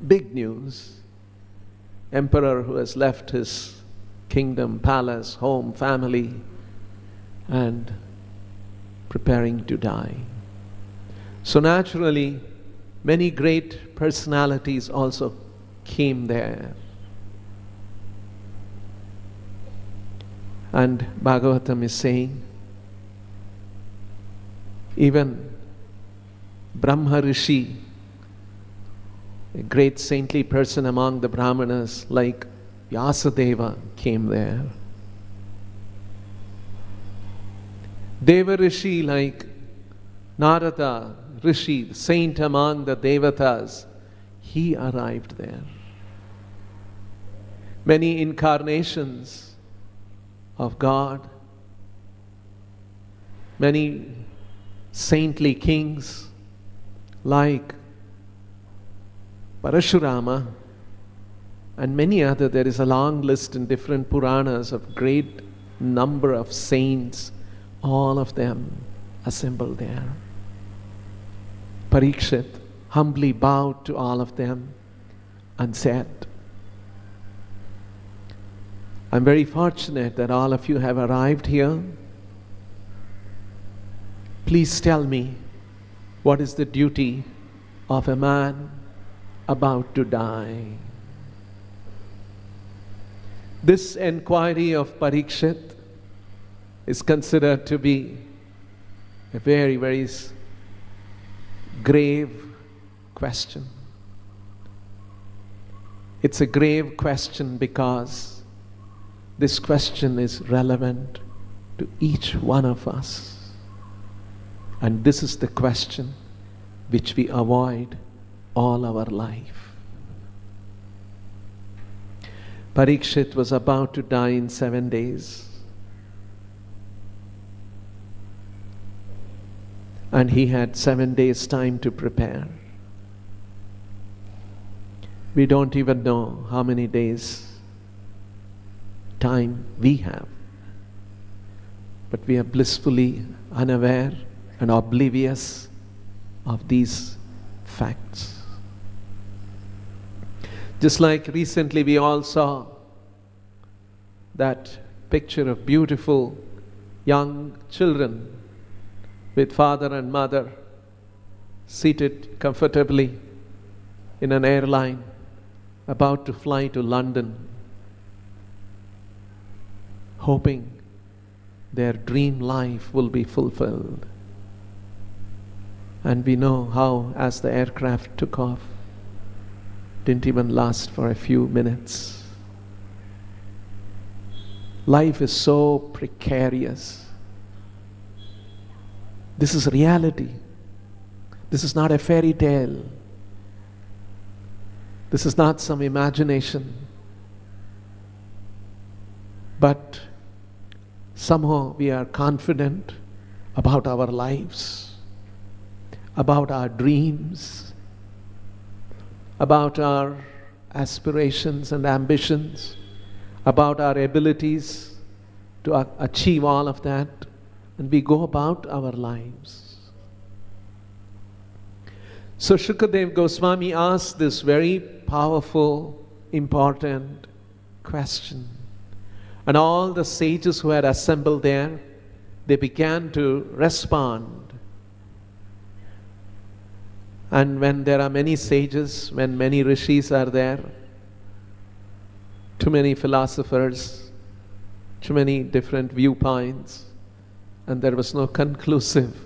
Big news. Emperor who has left his kingdom, palace, home, family, and preparing to die. So naturally, many great personalities also came there. And Bhagavatam is saying, even Brahma Rishi, a great saintly person among the Brahmanas like Vyasadeva, came there. Deva Rishi like Narada Rishi, the saint among the Devatas, he arrived there. Many incarnations of God, many saintly kings like Parashurama and many other. There is a long list in different Puranas of great number of saints, all of them assembled there. Parikshit humbly bowed to all of them and said, I'm very fortunate that all of you have arrived here. Please tell me, what is the duty of a man about to die? This inquiry of Parikshit is considered to be a very, very grave question. It's a grave question because this question is relevant to each one of us. And this is the question which we avoid all our life. Parikshit was about to die in 7 days. And he had 7 days time to prepare. We don't even know how many days time we have. But we are blissfully unaware and oblivious of these facts. Just like recently we all saw that picture of beautiful young children with father and mother seated comfortably in an airline about to fly to London, hoping their dream life will be fulfilled. And we know how, as the aircraft took off, didn't even last for a few minutes. Life is so precarious. This is reality. This is not a fairy tale. This is not some imagination. But somehow we are confident about our lives, about our dreams, about our aspirations and ambitions, about our abilities to achieve all of that, and we go about our lives. So Shukadev Goswami asked this very powerful, important question. And all the sages who had assembled there, they began to respond. And when there are many sages, when many rishis are there, too many philosophers, too many different viewpoints, and there was no conclusive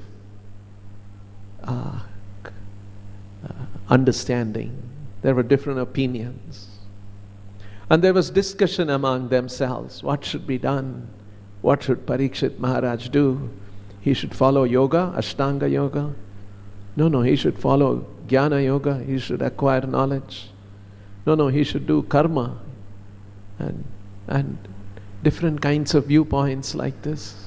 understanding. There were different opinions. And there was discussion among themselves. What should be done? What should Parikshit Maharaj do? He should follow yoga, Ashtanga yoga. No, he should follow Jnana yoga. He should acquire knowledge. No, he should do karma. And different kinds of viewpoints like this.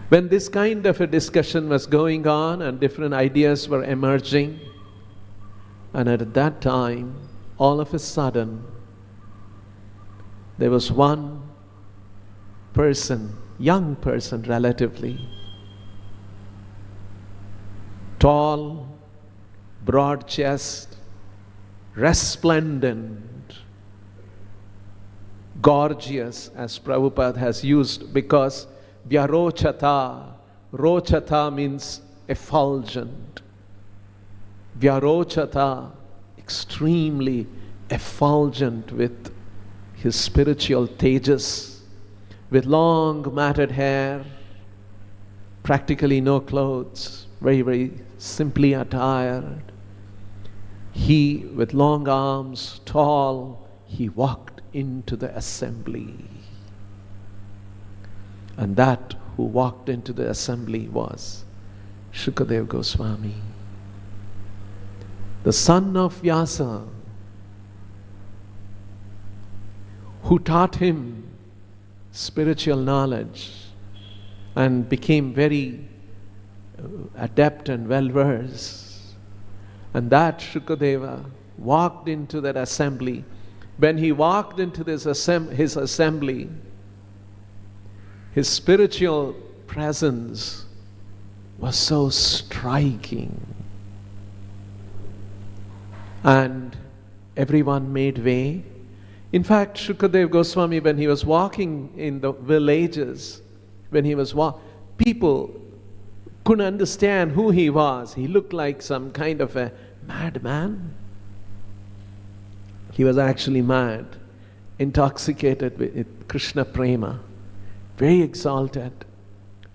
When this kind of a discussion was going on and different ideas were emerging, and at that time, all of a sudden, there was one person, young person relatively, tall, broad chest, resplendent, gorgeous, as Prabhupada has used, because Vyarochata, Rochata means effulgent. Vyarochata, extremely effulgent with his spiritual tejas, with long matted hair, practically no clothes, very, very simply attired. He, with long arms, tall, he walked into the assembly. And that who walked into the assembly was Shukadeva Goswami, the son of Vyasa, who taught him spiritual knowledge and became very adept and well-versed. And that Shukadeva walked into that assembly. When he walked into his assembly, his spiritual presence was so striking. And everyone made way. In fact, Shukadeva Goswami, when he was walking in the villages, people couldn't understand who he was. He looked like some kind of a madman. He was actually mad, intoxicated with Krishna prema, very exalted.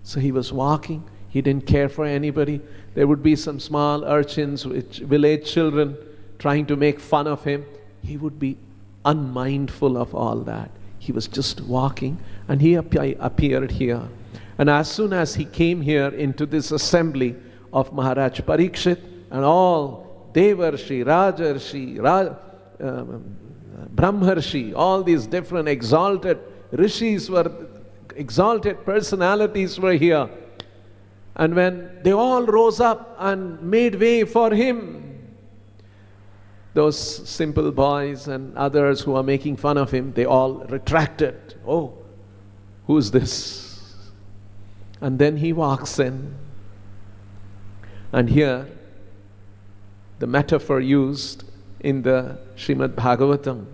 So he was walking. He didn't care for anybody. There would be some small urchins, village children, trying to make fun of him. He would be unmindful of all that. He was just walking, and he appeared here. And as soon as he came here into this assembly of Maharaj Parikshit and all Devarshi, Rajarshi, Brahmarshi, all these different exalted rishis exalted personalities were here. And when they all rose up and made way for him, those simple boys and others who are making fun of him, they all retracted. Oh, who's this? And then he walks in. And here, the metaphor used in the Srimad Bhagavatam,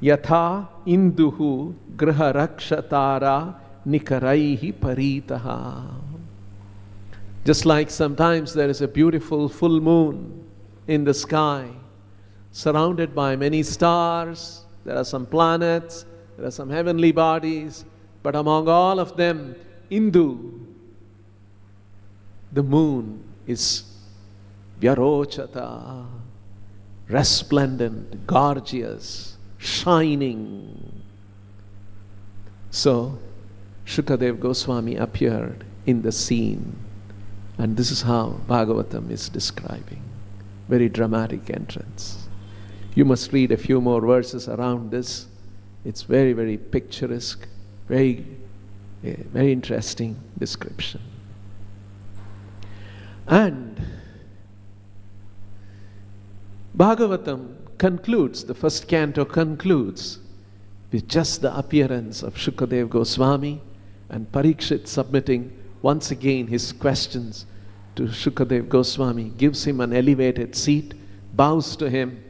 Yatha induhu graha rakshatara nikaraihi paritaha. Just like sometimes there is a beautiful full moon in the sky, surrounded by many stars, there are some planets, there are some heavenly bodies, but among all of them, Indu, the moon, is Vyarochata, resplendent, gorgeous, shining. So, Shukadeva Goswami appeared in the scene, and this is how Bhagavatam is describing. Very dramatic entrance. You must read a few more verses around this. It's very, very picturesque, very interesting description. And Bhagavatam concludes, the first canto concludes with just the appearance of Shukadeva Goswami and Parikshit submitting once again his questions to Shukadeva Goswami, gives him an elevated seat, bows to him,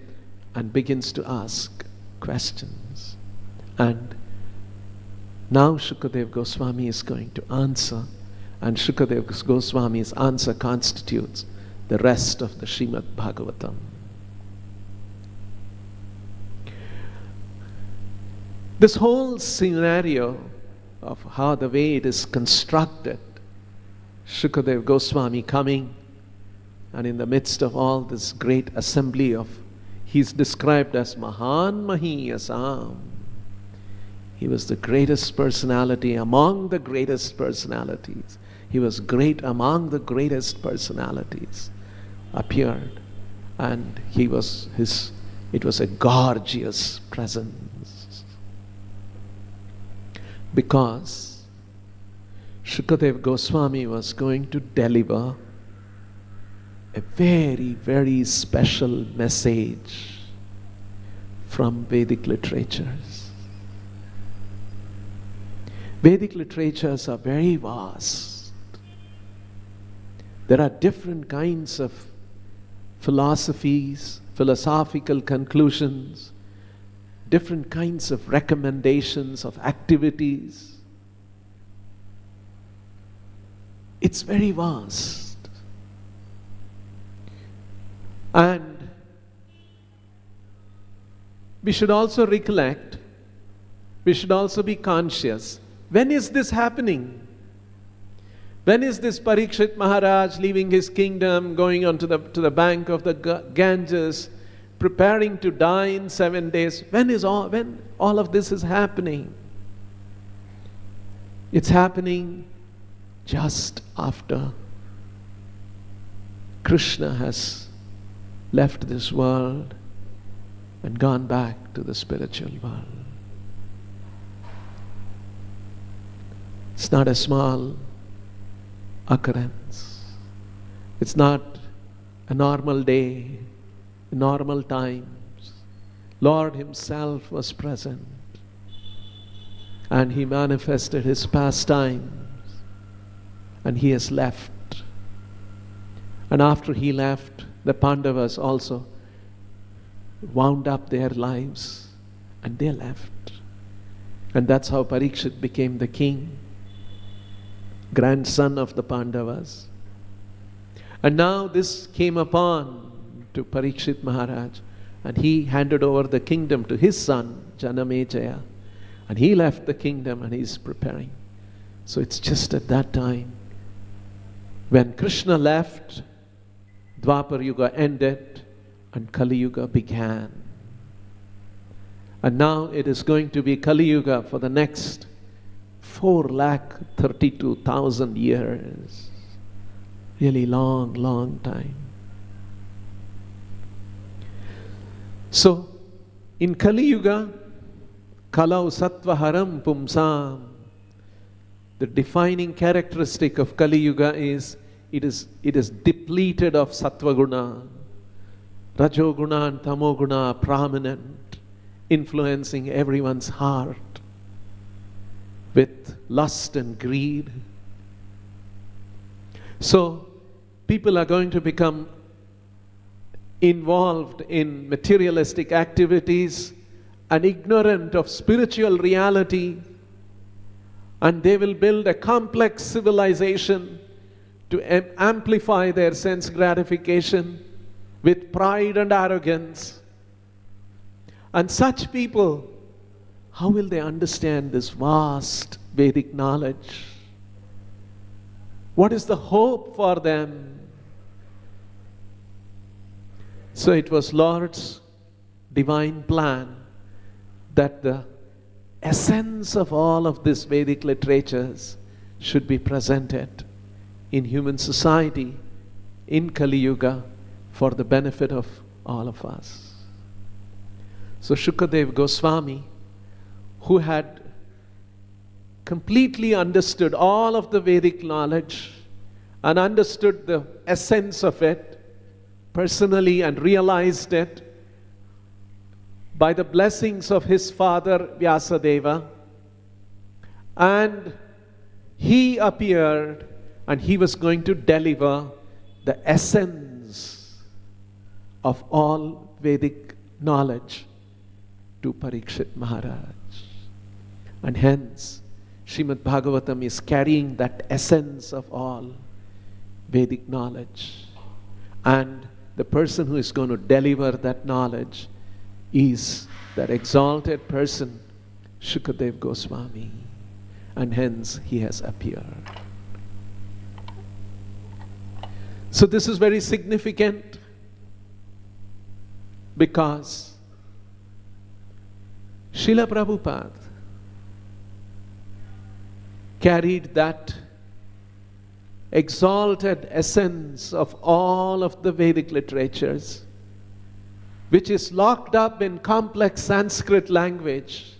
and begins to ask questions. And now Shukadeva Goswami is going to answer, and Shukadeva Goswami's answer constitutes the rest of the Srimad Bhagavatam. This whole scenario of how the way it is constructed, Shukadeva Goswami coming, and in the midst of all this great assembly of, he's described as Mahan Mahiyasam. He was the greatest personality among the greatest personalities. He was great among the greatest personalities. Appeared, and it was a gorgeous presence. Because Shukadeva Goswami was going to deliver a very, very special message from Vedic literatures. Vedic literatures are very vast. There are different kinds of philosophies, philosophical conclusions, different kinds of recommendations of activities. It's very vast. And we should also recollect, we should also be conscious. When is this happening? When is this Parikshit Maharaj leaving his kingdom, going on to the bank of the Ganges, preparing to die in 7 days? When all of this is happening? It's happening just after Krishna has left this world and gone back to the spiritual world. It's not a small occurrence. It's not a normal day, normal times. Lord Himself was present and He manifested His pastimes and He has left. And after He left, the Pandavas also wound up their lives and they left. And that's how Parikshit became the king, grandson of the Pandavas. And now this came upon to Parikshit Maharaj, and he handed over the kingdom to his son, Janamejaya. And he left the kingdom and he's preparing. So it's just at that time, when Krishna left, Dwapar Yuga ended and Kali Yuga began. And now it is going to be Kali Yuga for the next 432,000 years. Really long time. So, in Kali Yuga, Kalau Sattvaharam Pumsam, the defining characteristic of Kali Yuga is it is depleted of Sattvaguna. Rajoguna and Tamoguna are prominent, influencing everyone's heart with lust and greed. So, people are going to become involved in materialistic activities and ignorant of spiritual reality, and they will build a complex civilization to amplify their sense gratification with pride and arrogance. And such people, how will they understand this vast Vedic knowledge? What is the hope for them? So it was Lord's divine plan that the essence of all of these Vedic literatures should be presented in human society in Kali Yuga for the benefit of all of us. So Shukadev Goswami, who had completely understood all of the Vedic knowledge and understood the essence of it personally and realized it by the blessings of his father Vyasadeva, and he appeared and he was going to deliver the essence of all Vedic knowledge to Parikshit Maharaj. And hence, Srimad Bhagavatam is carrying that essence of all Vedic knowledge. And the person who is going to deliver that knowledge is that exalted person, Shukadev Goswami. And hence, he has appeared. So this is very significant because Srila Prabhupada carried that exalted essence of all of the Vedic literatures, which is locked up in complex Sanskrit language,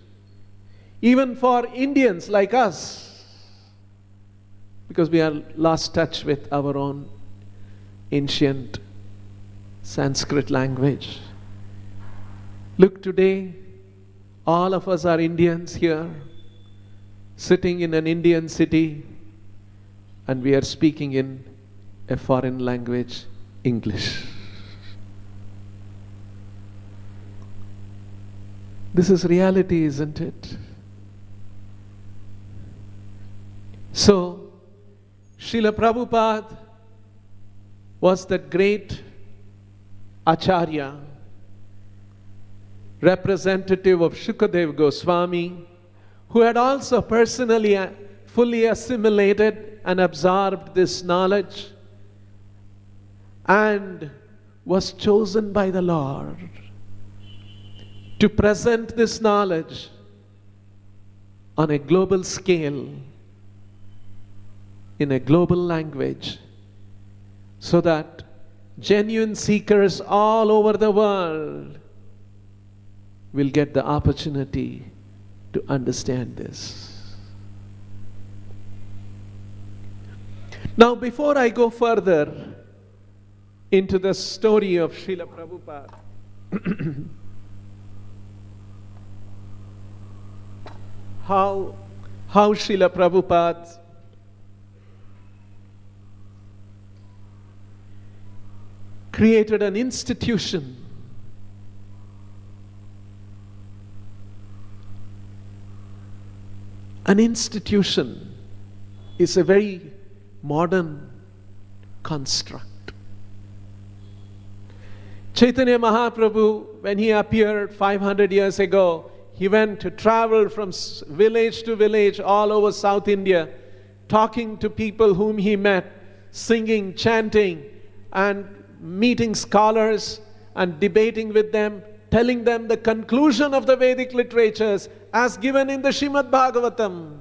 even for Indians like us, because we are lost touch with our own ancient Sanskrit language. Look, today, all of us are Indians here, sitting in an Indian city, and we are speaking in a foreign language, English. This is reality, isn't it? So, Srila Prabhupada was that great Acharya, representative of Shukadev Goswami, who had also personally fully assimilated and absorbed this knowledge and was chosen by the Lord to present this knowledge on a global scale, in a global language, so that genuine seekers all over the world will get the opportunity to understand this. Now, before I go further into the story of Srila Prabhupada, how Srila Prabhupada created an institution is a very modern construct. Chaitanya Mahaprabhu, when he appeared 500 years ago, he went to travel from village to village all over South India, talking to people whom he met, singing, chanting, and meeting scholars and debating with them, telling them the conclusion of the Vedic literatures as given in the Srimad Bhagavatam.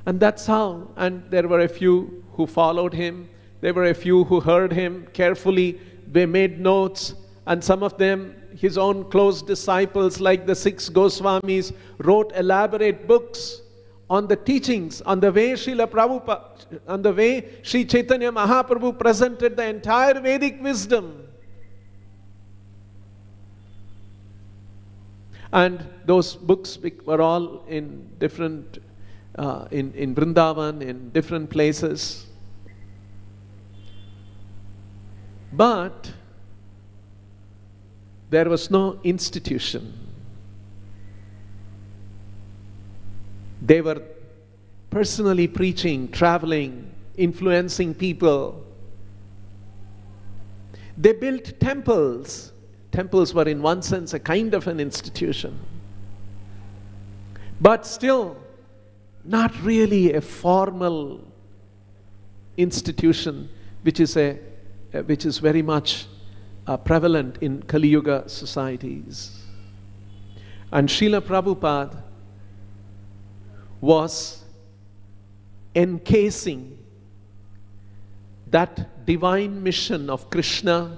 And that's how, and there were a few who followed him, there were a few who heard him carefully, they made notes, and some of them, his own close disciples like the 6 Goswamis, wrote elaborate books on the teachings, on the way Srila Prabhupada, on the way Sri Chaitanya Mahaprabhu presented the entire Vedic wisdom. And those books were all in different, in Vrindavan, in different places. But there was no institution. They were personally preaching, traveling, influencing people. They built temples. Temples were in one sense a kind of an institution. But still, not really a formal institution which is very much prevalent in Kali Yuga societies. And Srila Prabhupada was encasing that divine mission of Krishna,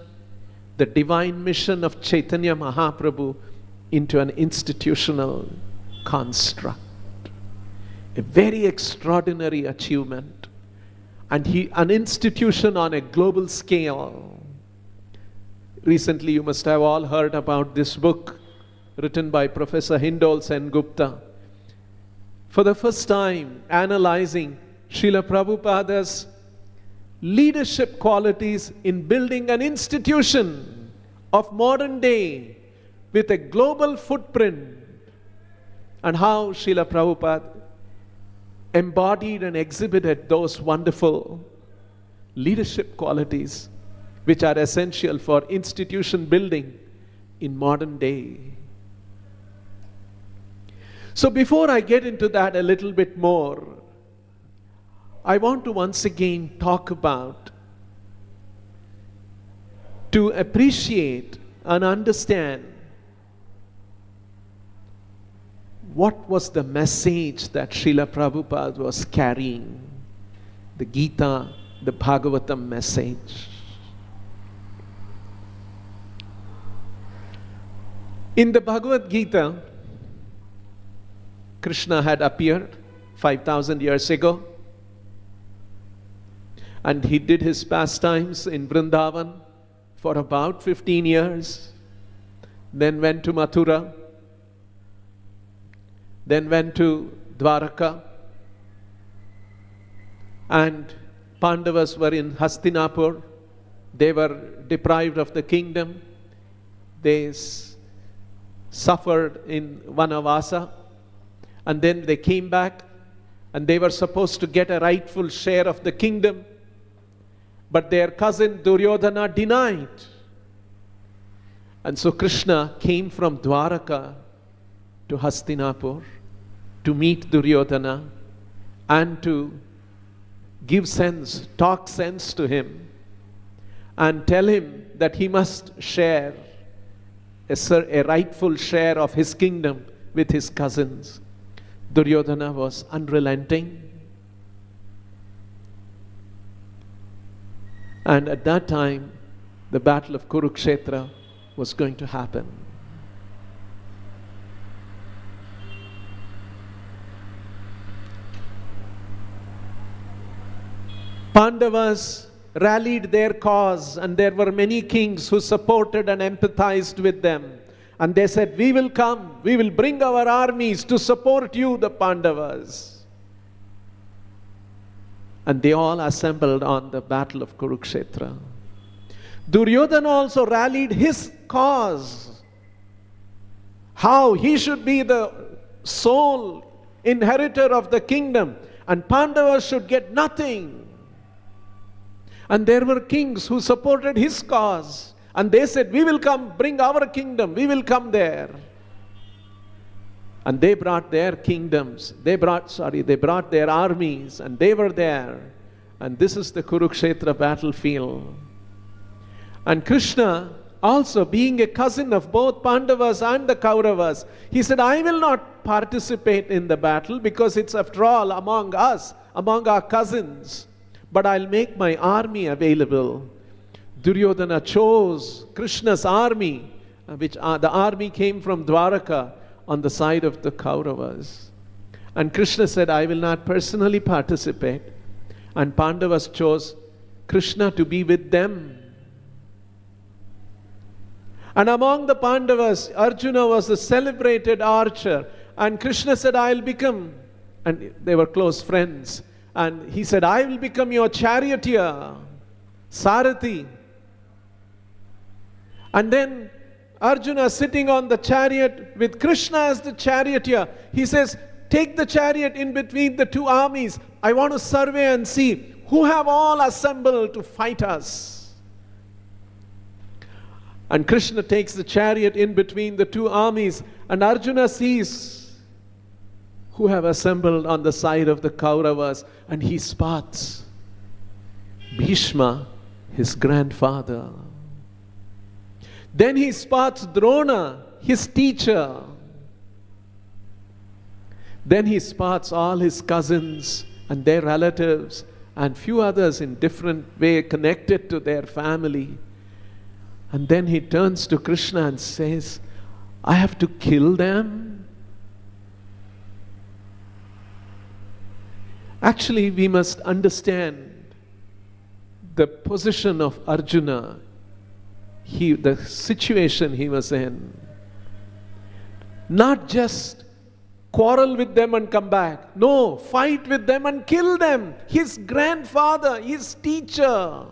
the divine mission of Chaitanya Mahaprabhu, into an institutional construct. A very extraordinary achievement. And an institution on a global scale. Recently, you must have all heard about this book written by Professor Hindol Sengupta. For the first time, analyzing Srila Prabhupada's leadership qualities in building an institution of modern day with a global footprint, and how Srila Prabhupada embodied and exhibited those wonderful leadership qualities which are essential for institution building in modern day. So before I get into that a little bit more, I want to once again talk about, to appreciate and understand what was the message that Srila Prabhupada was carrying, the Gita, the Bhagavatam message. In the Bhagavad Gita, Krishna had appeared 5,000 years ago, and he did his pastimes in Vrindavan for about 15 years, then went to Mathura, then went to Dwaraka, And Pandavas were in Hastinapur. They were deprived of the kingdom. They suffered in Vanavasa. And then they came back, and they were supposed to get a rightful share of the kingdom. But their cousin Duryodhana denied. And so Krishna came from Dwaraka to Hastinapur to meet Duryodhana and to give sense, talk sense to him, and tell him that he must share a rightful share of his kingdom with his cousins. Duryodhana was unrelenting. And at that time, the battle of Kurukshetra was going to happen. Pandavas rallied their cause, and there were many kings who supported and empathized with them. And they said, we will come, we will bring our armies to support you, the Pandavas. And they all assembled on the battle of Kurukshetra. Duryodhana also rallied his cause. How he should be the sole inheritor of the kingdom, and Pandavas should get nothing. And there were kings who supported his cause. And they said, we will come, bring our kingdom, we will come there. And they brought their kingdoms, they brought their armies, and they were there. And this is the Kurukshetra battlefield. And Krishna, also being a cousin of both Pandavas and the Kauravas, he said, I will not participate in the battle because it's after all among us, among our cousins. But I'll make my army available. Duryodhana chose Krishna's army, which the army came from Dwaraka on the side of the Kauravas. And Krishna said, I will not personally participate. And Pandavas chose Krishna to be with them. And among the Pandavas, Arjuna was a celebrated archer. And Krishna said, I'll become, and they were close friends. And he said, I will become your charioteer, Sarathi. And then Arjuna sitting on the chariot with Krishna as the charioteer, he says, take the chariot in between the two armies. I want to survey and see who have all assembled to fight us. And Krishna takes the chariot in between the two armies, and Arjuna sees who have assembled on the side of the Kauravas, and he spots Bhishma, his grandfather. Then he spots Drona, his teacher. Then he spots all his cousins and their relatives and few others in different way connected to their family. And then he turns to Krishna and says, I have to kill them? Actually, we must understand the position of Arjuna, the situation he was in. Not just quarrel with them and come back. No, fight with them and kill them. His grandfather, his teacher.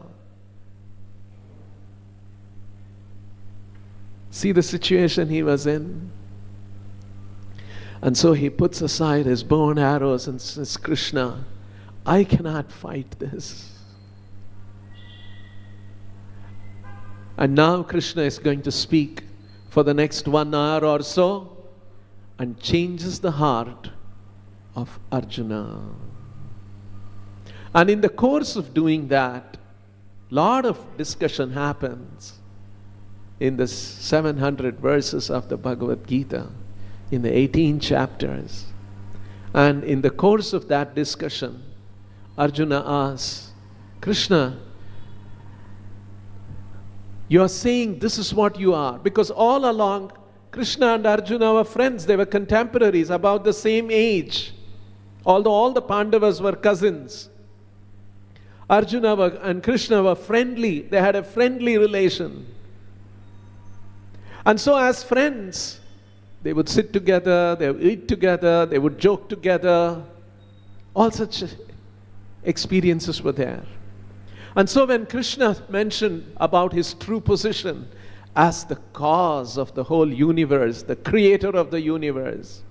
See the situation he was in? And so he puts aside his bow and arrows and says, Krishna, I cannot fight this. And now Krishna is going to speak for the next 1 hour or so and changes the heart of Arjuna. And in the course of doing that, lot of discussion happens in the 700 verses of the Bhagavad Gita, in the 18 chapters. And in the course of that discussion, Arjuna asks, Krishna, you are saying this is what you are. Because all along, Krishna and Arjuna were friends. They were contemporaries, about the same age. Although all the Pandavas were cousins. Arjuna and Krishna were friendly. They had a friendly relation. And so as friends, they would sit together, they would eat together, they would joke together. All such experiences were there. And so when Krishna mentioned about his true position as the cause of the whole universe, the creator of the universe,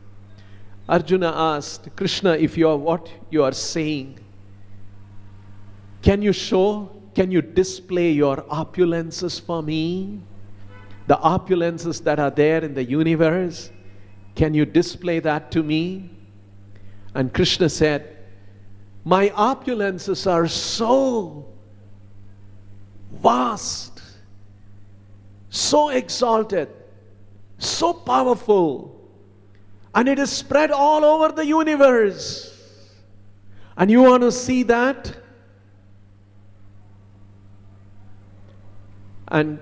Arjuna asked, Krishna, if you are what you are saying, can you show, can you display your opulences for me? The opulences that are there in the universe, can you display that to me? And Krishna said, my opulences are so vast, so exalted, so powerful, and it is spread all over the universe. And you want to see that? And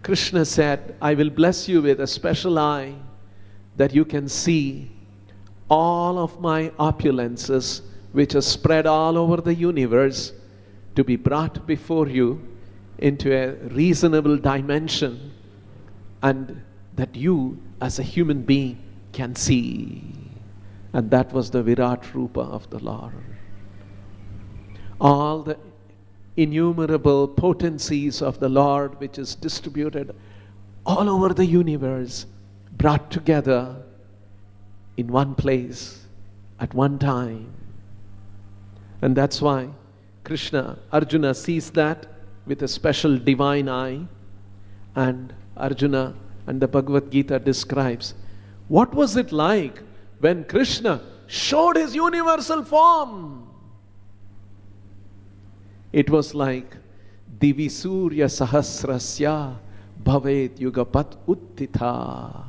Krishna said, I will bless you with a special eye that you can see all of my opulences which are spread all over the universe to be brought before you into a reasonable dimension, and that you as a human being can see. And that was the Virat Rupa of the Lord. All the innumerable potencies of the Lord which is distributed all over the universe, brought together in one place at one time. And that's why Arjuna sees that with a special divine eye, and Arjuna and the Bhagavad Gita describes what was it like when Krishna showed his universal form. It was like Divi Surya Sahasrasya Bhavet Yugapat Uttita.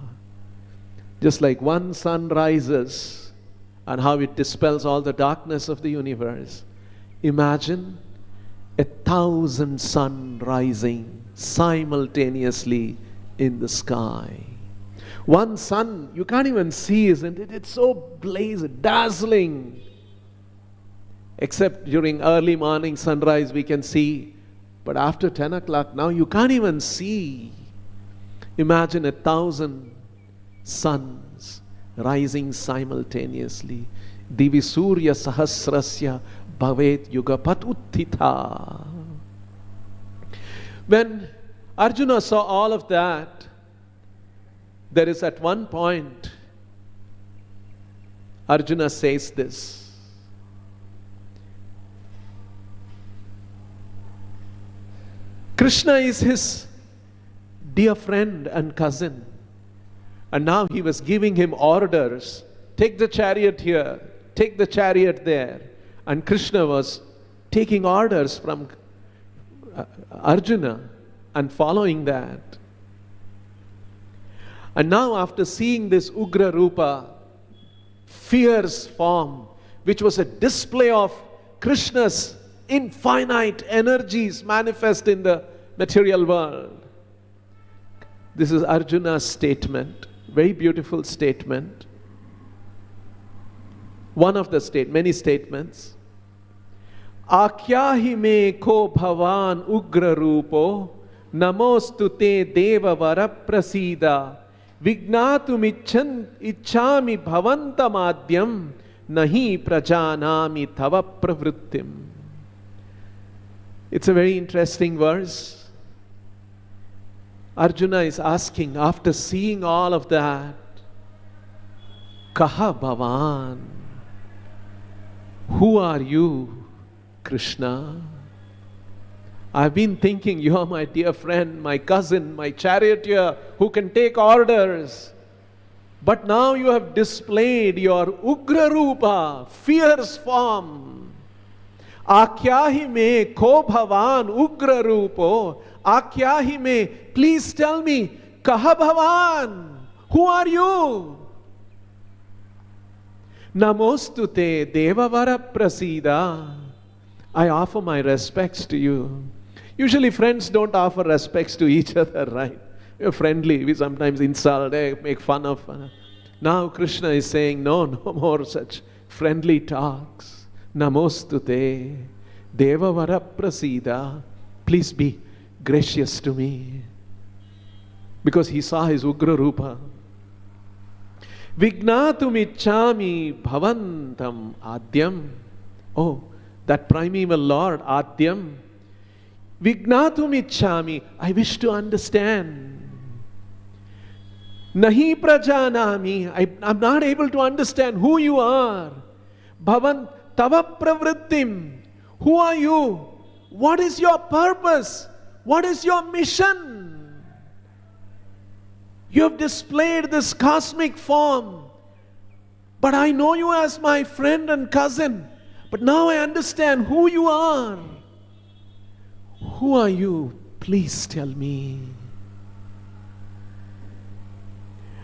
Just like one sun rises and how it dispels all the darkness of the universe. Imagine 1,000 sun rising simultaneously in the sky. One sun, you can't even see, isn't it? It's so blazing, dazzling. Except during early morning sunrise we can see. But after 10 o'clock now you can't even see. Imagine 1,000 suns rising simultaneously. Divi Surya Sahasrasya Bhavet Yugapat Uttita. When Arjuna saw all of that, there is at one point Arjuna says this. Krishna is his dear friend and cousin. And now he was giving him orders. Take the chariot here, take the chariot there. And Krishna was taking orders from Arjuna and following that. And now after seeing this Ugra Rupa, fierce form, which was a display of Krishna's infinite energies manifest in the material world. This is Arjuna's statement, very beautiful statement. One of the many statements. Akyahi me ko bhavan ugra rupo namostu te deva varaprasida vignatum ichchami bhavantamadhyam nahi prajanami tava pravrittim. It's a very interesting verse. Arjuna is asking, after seeing all of that, Kaha Bhavan? Who are you, Krishna? I've been thinking you are my dear friend, my cousin, my charioteer who can take orders. But now you have displayed your Ugra Rupa, fierce form. Akyahi me ko bhavan ugra rupo. Akyahi me, please tell me, kaha bhavan? Who are you? Namostute devavara prasida. I offer my respects to you. Usually friends don't offer respects to each other, right? We're friendly, we sometimes insult, make fun of. Now Krishna is saying, no more such friendly talks. Namostute devavara prasida. Please be gracious to me. Because he saw his Ugra Rupa. Vignatum ichchami bhavantam adyam. Oh, that primeval Lord, Adyam, Vignatum ichchami, I wish to understand. Nahi prajanami, I'm not able to understand who you are. Bhavan tava pravrittim, who are you? What is your purpose? What is your mission? You have displayed this cosmic form, but I know you as my friend and cousin. But now I understand who you are. Who are you? Please tell me.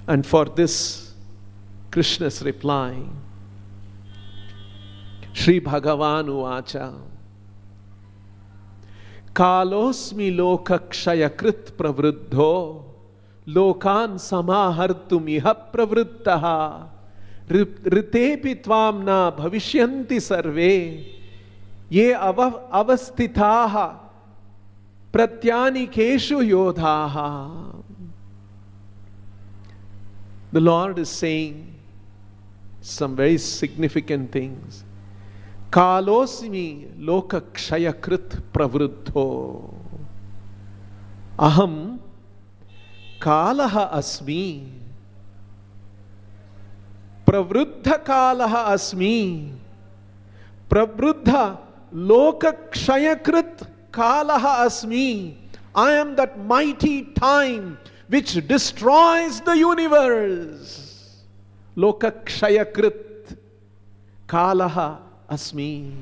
And for this, Krishna's reply, Sri Bhagavan Uvacha, Kalosmi lokakshayakrit pravruddho lokan samahartum iha pravruttaha ritepi tvam na bhavishyanti sarve ye avastitaha pratyanikeshu yodhaha. The Lord is saying some very significant things. Kalosmi lokakshayakrit pravruddho. Aham kalaha asmi. Pravruddha kalaha asmi. Pravruddha lokakshayakrit kalaha asmi. I am that mighty time which destroys the universe. Lokakshayakrit kalaha asmi.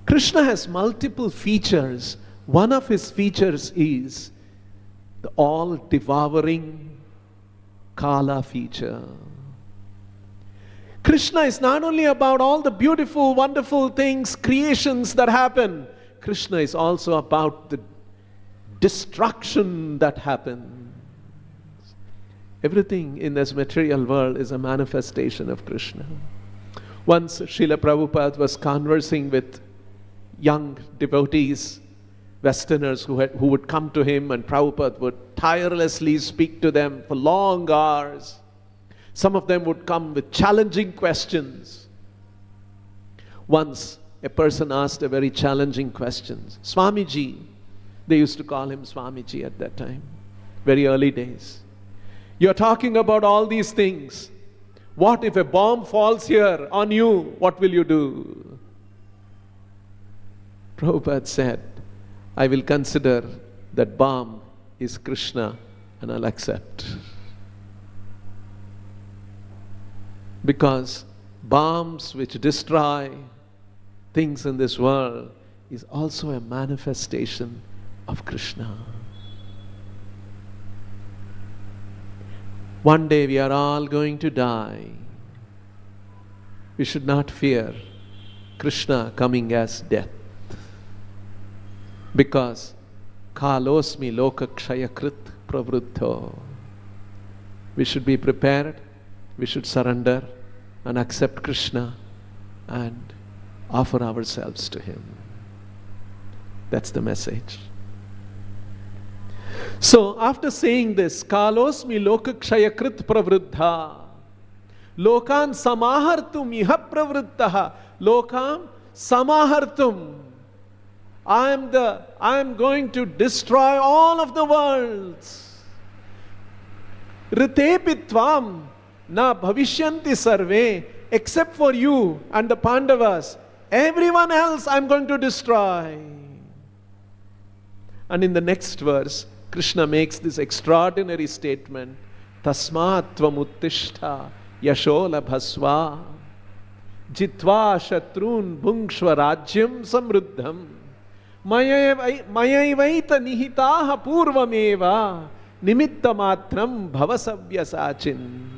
Krishna has multiple features. One of his features is the all-devouring kala feature. Krishna is not only about all the beautiful, wonderful things, creations that happen. Krishna is also about the destruction that happens. Everything in this material world is a manifestation of Krishna. Once Srila Prabhupada was conversing with young devotees, Westerners who would come to him, and Prabhupada would tirelessly speak to them for long hours. Some of them would come with challenging questions. Once a person asked a very challenging question. Swamiji, they used to call him Swamiji at that time, very early days. You're talking about all these things. What if a bomb falls here on you? What will you do? Prabhupada said, I will consider that bomb is Krishna and I'll accept. Because bombs which destroy things in this world is also a manifestation of Krishna. One day we are all going to die. We should not fear Krishna coming as death. Because kalosmi lokakshayakrit pravruddho. We should be prepared, we should surrender and accept Krishna and offer ourselves to Him. That's the message. So after saying this, kalosmi lokakshayakrit pravruddha lokan samahartum iha pravruttaha lokam samahartum. I am going to destroy all of the worlds. Ritepitvam na bhavishyanti sarve, except for you and the Pandavas. Everyone else I am going to destroy. And in the next verse, Krishna makes this extraordinary statement. Tasmat tvam uttishta yashola bhasva jitva shatrun bhungshva rajyam samruddham mayaivaita nihitaha purvameva nimitta matram bhavasavya sachin.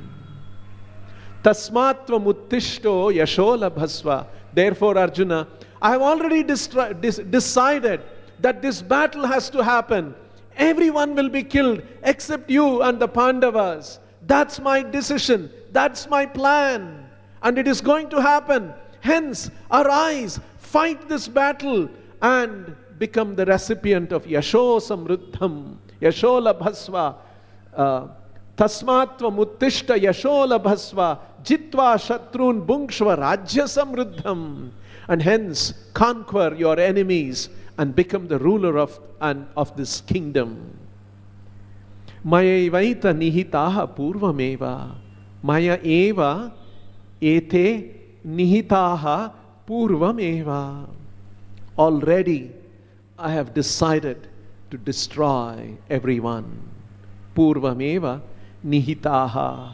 Tasmat tvam uttishto yashola bhasva. Therefore, Arjuna, I have already decided that this battle has to happen. Everyone will be killed except you and the Pandavas. That's my decision. That's my plan. And it is going to happen. Hence, arise, fight this battle and become the recipient of Yasho Samruddham, Yashola Bhasva, Tasmatva Muttishta Yashola Bhasva, Jitva Shatrun Bhungshva Rajya Samruddham. and hence conquer your enemies and become the ruler of this kingdom. Maya evaita nihitaha purvameva. Maya eva ete nihitaha purvameva. Already I have decided to destroy everyone. Purvameva nihitaha.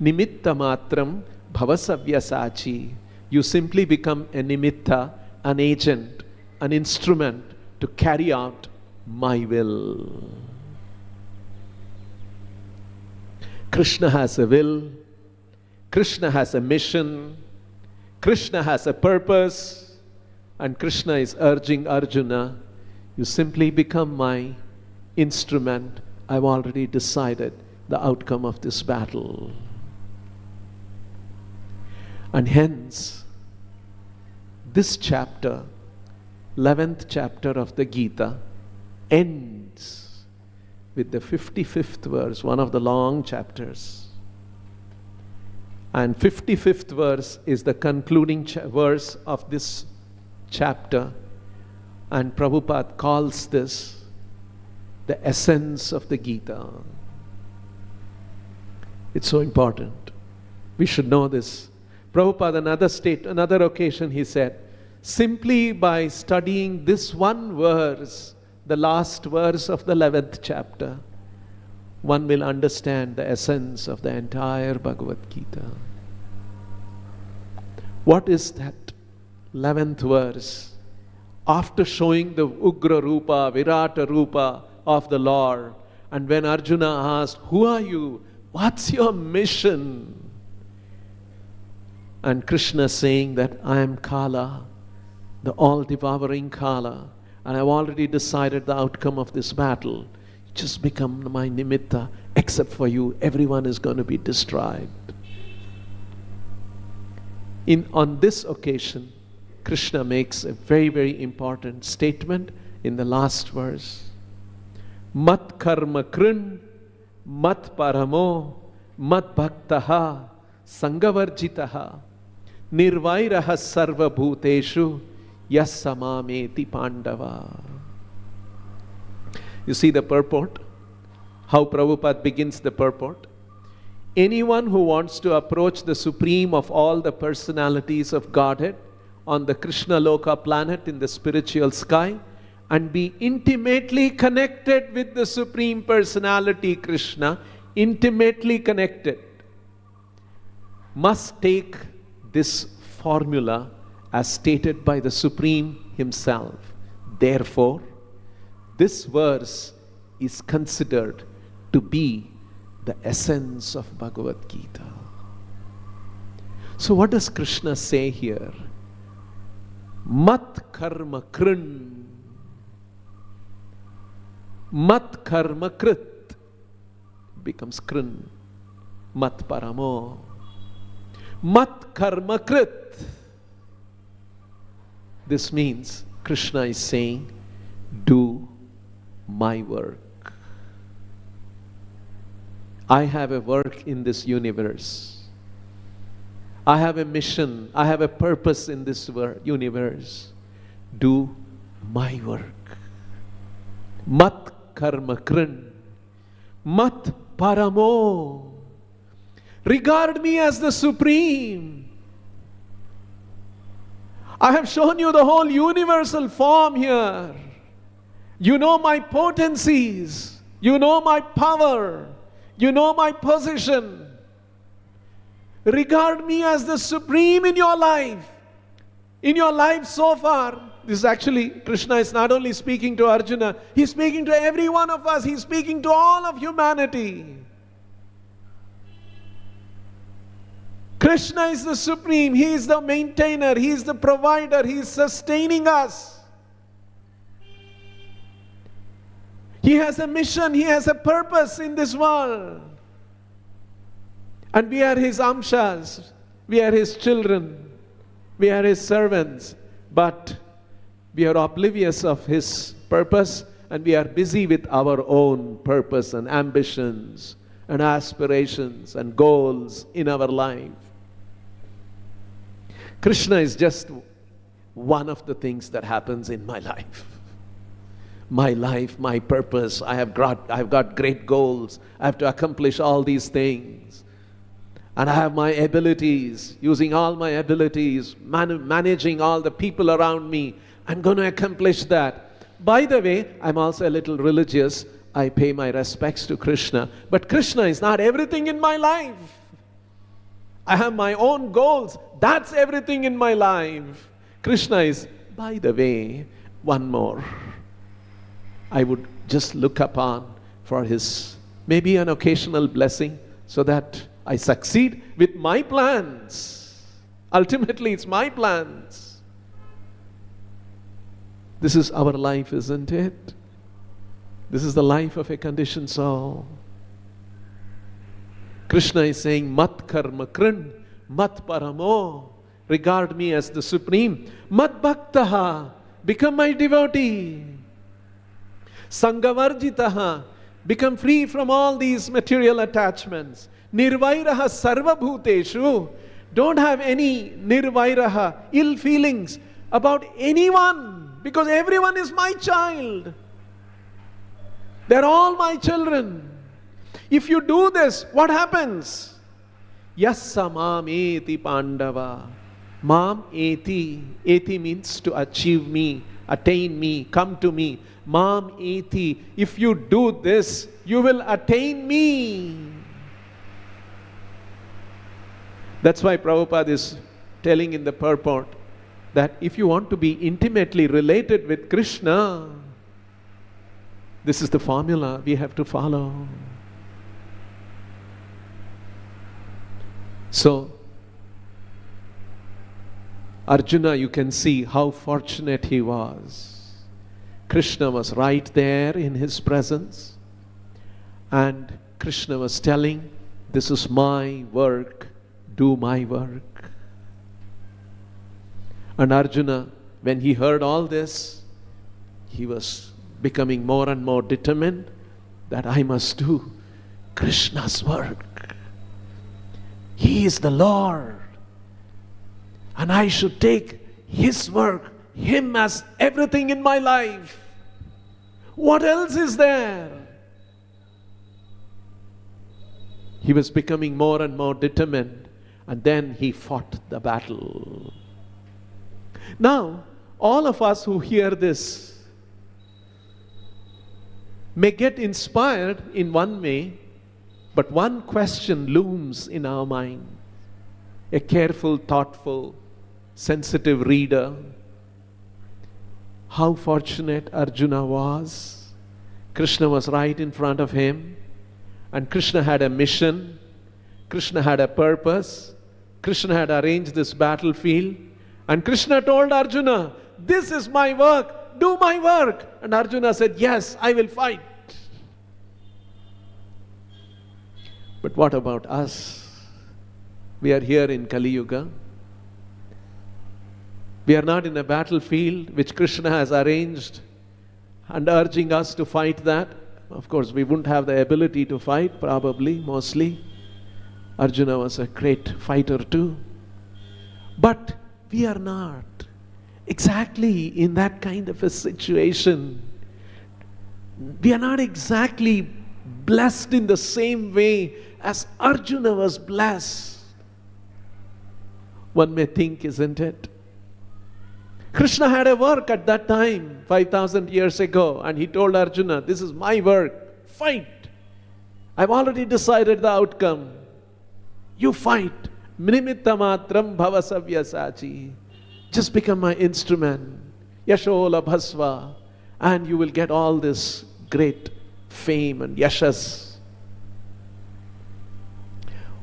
Nimitta matram bhavasavyasachi. You simply become a nimitta, an agent, an instrument to carry out my will. Krishna has a will, Krishna has a mission, Krishna has a purpose, and Krishna is urging Arjuna, you simply become my instrument. I've already decided the outcome of this battle. And hence, this chapter, 11th chapter of the Gita, ends with the 55th verse, one of the long chapters. And 55th verse is the concluding verse of this chapter. And Prabhupada calls this the essence of the Gita. It's so important. We should know this. Prabhupada, another occasion, he said, simply by studying this one verse, the last verse of the 11th chapter, one will understand the essence of the entire Bhagavad Gita. What is that 11th verse? After showing the Ugra Rupa, Virata Rupa of the Lord, and when Arjuna asked, who are you? What's your mission? And Krishna saying that I am Kala, the all-devouring Kala, and I've already decided the outcome of this battle. Just become my nimitta. Except for you, everyone is going to be destroyed. On this occasion, Krishna makes a very, very important statement in the last verse. Mat karma krun, mat paramo, mat bhaktaha, sangavarjitaha, nirvairaha sarva bhuteshu, Yasamameti Pandava. You see the purport? How Prabhupada begins the purport? Anyone who wants to approach the supreme of all the personalities of Godhead on the Krishna Loka planet in the spiritual sky and be intimately connected with the supreme personality Krishna, intimately connected, must take this formula as stated by the Supreme Himself. Therefore, this verse is considered to be the essence of Bhagavad Gita. So what does Krishna say here? Mat karma krun, mat karma krit becomes krun, mat paramo, mat karma krit. This means Krishna is saying, do my work. I have a work in this universe. I have a mission. I have a purpose in this universe. Do my work. Mat karma kran. Mat paramo. Regard me as the supreme. I have shown you the whole universal form here. You know my potencies. You know my power. You know my position. Regard me as the supreme in your life. In your life so far. This is actually, Krishna is not only speaking to Arjuna, He's speaking to every one of us. He's speaking to all of humanity. Krishna is the supreme. He is the maintainer. He is the provider. He is sustaining us. He has a mission. He has a purpose in this world. And we are His amshas. We are His children. We are His servants. But we are oblivious of His purpose, and we are busy with our own purpose and ambitions and aspirations and goals in our life. Krishna is just one of the things that happens in my life. My life, my purpose, I've got great goals. I have to accomplish all these things. And I have my abilities, using all my abilities, managing all the people around me. I'm going to accomplish that. By the way, I'm also a little religious. I pay my respects to Krishna. But Krishna is not everything in my life. I have my own goals. That's everything in my life. Krishna is, by the way, one more. I would just look upon for his maybe an occasional blessing so that I succeed with my plans. Ultimately, it's my plans. This is our life, isn't it? This is the life of a conditioned soul. Krishna is saying, Mat karma krin, mat paramo. Regard me as the supreme. Mat bhaktaha, become my devotee. Sangavarjitaha, become free from all these material attachments. Nirvairaha sarva bhuteshu, don't have any nirvairaha, ill feelings about anyone, because everyone is my child. They're all my children. If you do this, what happens? Yassa mam eti pandava. Mam eti. Eti means to achieve me, attain me, come to me. Mam eti. If you do this, you will attain me. That's why Prabhupada is telling in the purport that if you want to be intimately related with Krishna, this is the formula we have to follow. So, Arjuna, you can see how fortunate he was. Krishna was right there in his presence, and Krishna was telling, this is my work, do my work. And Arjuna, when he heard all this, he was becoming more and more determined that I must do Krishna's work. He is the Lord, and I should take His work, Him as everything in my life. What else is there? He was becoming more and more determined, and then he fought the battle. Now, all of us who hear this may get inspired in one way, but one question looms in our mind. A careful, thoughtful, sensitive reader. How fortunate Arjuna was. Krishna was right in front of him, and Krishna had a mission. Krishna had a purpose. Krishna had arranged this battlefield, and Krishna told Arjuna, this is my work, do my work. And Arjuna said, yes, I will fight. But what about us? We are here in Kali Yuga. We are not in a battlefield which Krishna has arranged and urging us to fight that. Of course, we wouldn't have the ability to fight, probably, mostly. Arjuna was a great fighter too. But we are not exactly in that kind of a situation. We are not exactly blessed in the same way as Arjuna was blessed. One may think, isn't it? Krishna had a work at that time, 5,000 years ago, and he told Arjuna, this is my work, fight. I've already decided the outcome. You fight. Nimitta matram bhavasavya sachi. Just become my instrument. Yashola bhasva. And you will get all this great fame and yashas.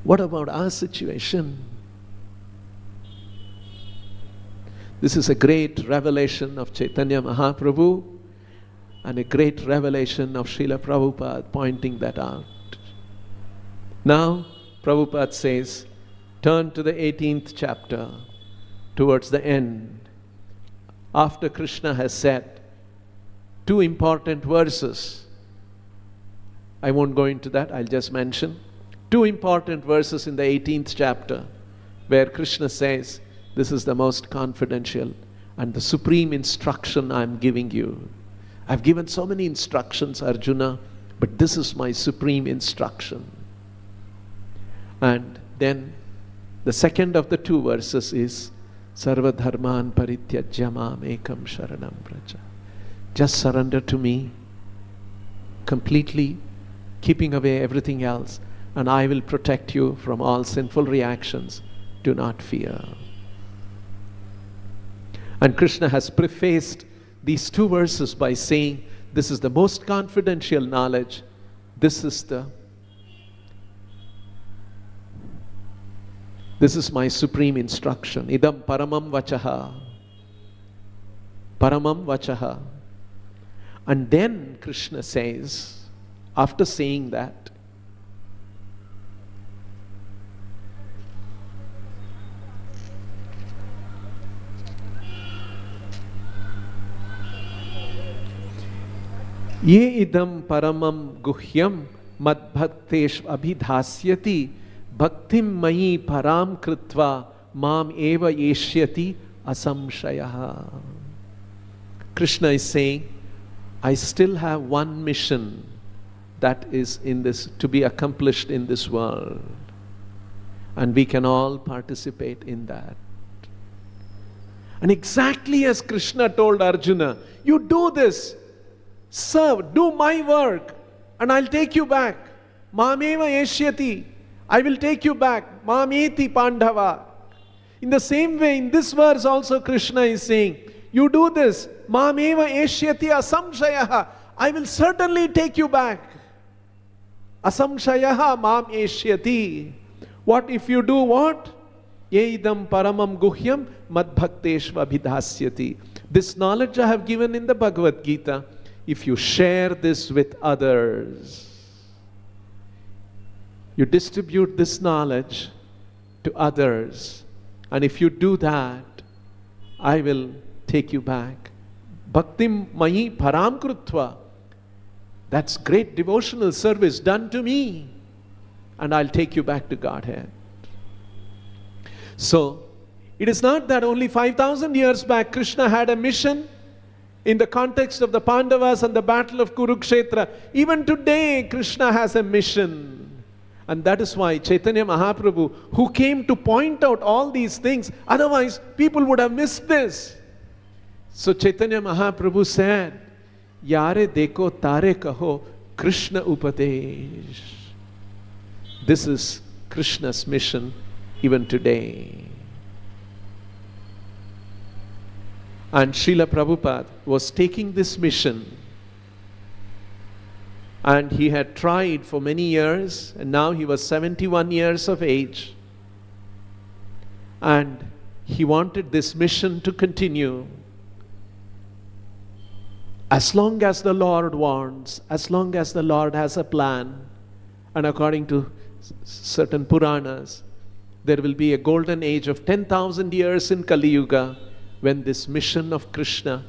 What about our situation? This is a great revelation of Chaitanya Mahaprabhu and a great revelation of Srila Prabhupada pointing that out. Now, Prabhupada says, turn to the 18th chapter, towards the end. After Krishna has said two important verses, I won't go into that, I'll just mention two important verses in the 18th chapter, where Krishna says, this is the most confidential and the supreme instruction I'm giving you. I've given so many instructions, Arjuna, but this is my supreme instruction. And then the second of the two verses is Sarva dharman parityajya mam ekam sharanam vraja. Just surrender to me completely, keeping away everything else, and I will protect you from all sinful reactions. Do not fear. And Krishna has prefaced these two verses by saying, this is the most confidential knowledge. This is my supreme instruction. Idam paramam vachaha. Paramam vachaha. And then Krishna says, after saying that, Ye idam paramam guhyam mad bhaktesh abhidhasyati bhaktim mayi param kritva mam eva yeshyati asamshayaha. Krishna is saying, I still have one mission that is in this, to be accomplished in this world. And we can all participate in that. And exactly as Krishna told Arjuna, you do this, serve, do my work, and I'll take you back. Mameva eshyati, I will take you back. Mameti Pandava. In the same way, in this verse also Krishna is saying, you do this, Mameva eshyati asamshayaha, I will certainly take you back. Asamshayaha mam eshyati. What if you do what? Yeidam paramam guhyam madbhakteshva bhidhasyati. This knowledge I have given in the Bhagavad Gita, if you share this with others, you distribute this knowledge to others, and if you do that, I will take you back. Bhaktim mayi param krutva. That's great devotional service done to me, and I'll take you back to Godhead. So, it is not that only 5,000 years back Krishna had a mission in the context of the Pandavas and the battle of Kurukshetra. Even today Krishna has a mission. And that is why Chaitanya Mahaprabhu, who came to point out all these things, otherwise people would have missed this. So Chaitanya Mahaprabhu said, Yare deko tare kaho Krishna upadesh. This is Krishna's mission even today. And Srila Prabhupada was taking this mission, and he had tried for many years, and now he was 71 years of age, and he wanted this mission to continue. As long as the Lord wants, as long as the Lord has a plan, and according to certain Puranas, there will be a golden age of 10,000 years in Kali Yuga, when this mission of Krishna,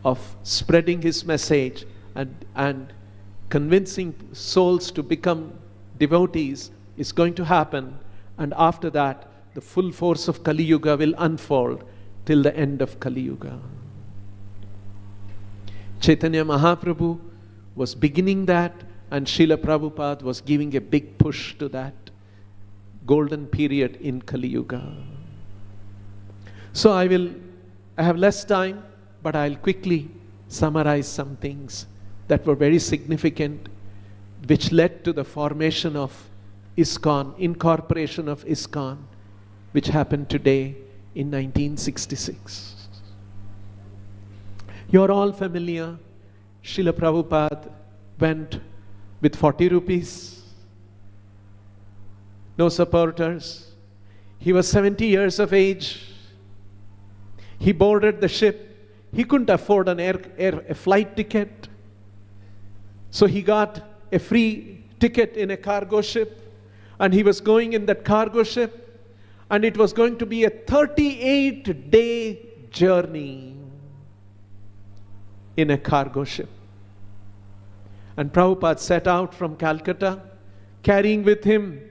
of spreading his message and convincing souls to become devotees, is going to happen. And after that, the full force of Kali Yuga will unfold till the end of Kali Yuga. Chaitanya Mahaprabhu was beginning that, and Srila Prabhupada was giving a big push to that golden period in Kali Yuga. So I have less time, but I'll quickly summarize some things that were very significant, which led to the formation of ISKCON, incorporation of ISKCON, which happened today in 1966. You're all familiar. Srila Prabhupada went with 40 rupees, no supporters. He was 70 years of age. He boarded the ship. He couldn't afford a flight ticket. So he got a free ticket in a cargo ship, and he was going in that cargo ship, and it was going to be a 38-day journey in a cargo ship. And Prabhupada set out from Calcutta, carrying with him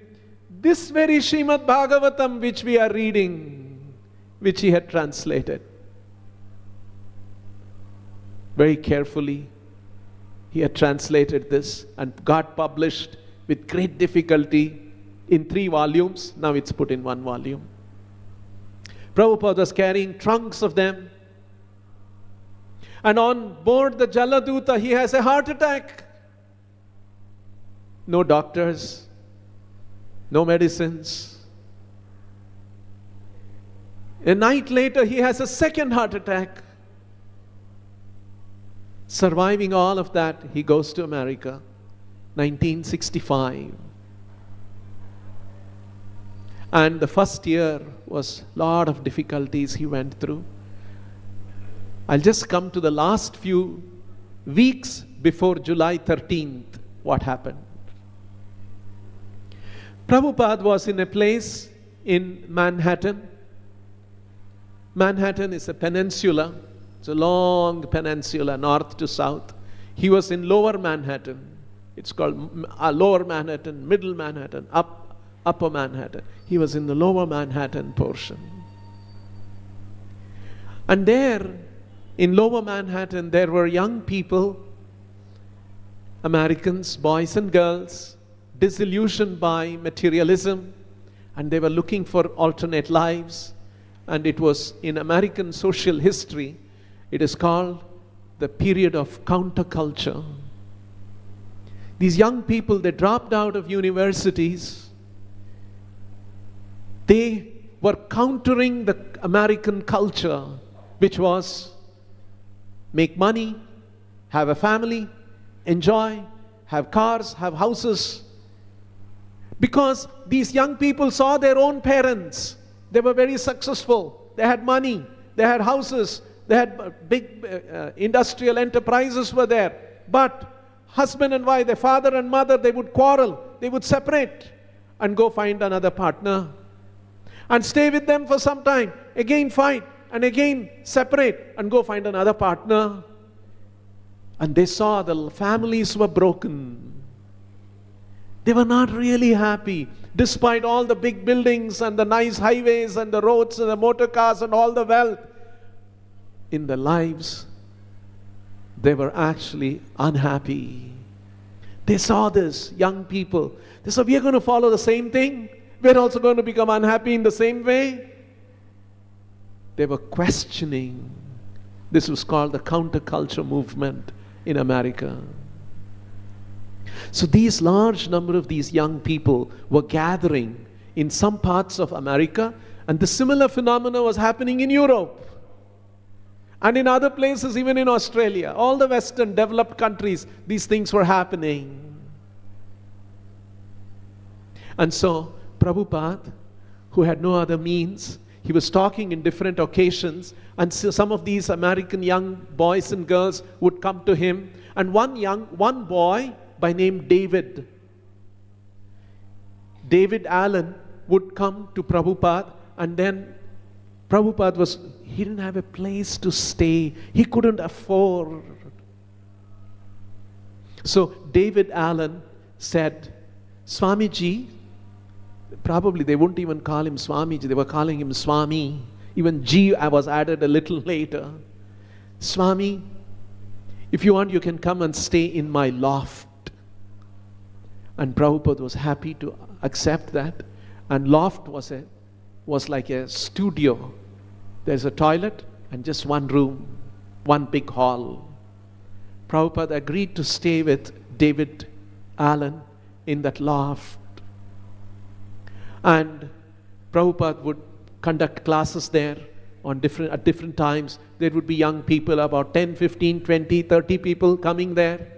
this very Srimad Bhagavatam which we are reading, which he had translated. Very carefully, he had translated this and got published with great difficulty in 3 volumes. Now it's put in 1 volume. Prabhupada was carrying trunks of them. And on board the Jaladuta, he has a heart attack. No doctors, no medicines. A night later, he has a second heart attack. Surviving all of that, he goes to America, 1965. And the first year was a lot of difficulties he went through. I'll just come to the last few weeks before July 13th, what happened. Prabhupada was in a place in Manhattan. Manhattan is a peninsula. It's a long peninsula, north to south. He was in Lower Manhattan. It's called Lower Manhattan, Middle Manhattan, Upper Manhattan. He was in the Lower Manhattan portion. And there, in Lower Manhattan, there were young people, Americans, boys and girls, disillusioned by materialism, and they were looking for alternate lives. And it was in American social history, it is called the period of counterculture. These young people, they dropped out of universities. They were countering the American culture, which was make money, have a family, enjoy, have cars, have houses. Because these young people saw their own parents. They were very successful. They had money. They had houses. They had big industrial enterprises were there. But husband and wife, their father and mother, they would quarrel. They would separate and go find another partner. And stay with them for some time. Again fight. And again separate and go find another partner. And they saw the families were broken. They were not really happy. Despite all the big buildings and the nice highways and the roads and the motor cars and all the wealth in their lives, they were actually unhappy. They saw this, young people. They said, we are going to follow the same thing. We're also going to become unhappy in the same way. They were questioning. This was called the counterculture movement in America. So these large number of these young people were gathering in some parts of America, and the similar phenomena was happening in Europe and in other places, even in Australia. All the Western developed countries, these things were happening. And so Prabhupada, who had no other means, he was talking in different occasions, and so some of these American young boys and girls would come to him, and one boy by name David Allen would come to Prabhupada, and then Prabhupada he didn't have a place to stay. He couldn't afford. So David Allen said, Swamiji, probably they wouldn't even call him Swamiji, they were calling him Swami. Even G was added a little later. Swami, if you want, you can come and stay in my loft. And Prabhupada was happy to accept that. And loft was like a studio. There's a toilet and just one room, one big hall. Prabhupada agreed to stay with David Allen in that loft. And Prabhupada would conduct classes there at different times. There would be young people, about 10, 15, 20, 30 people coming there.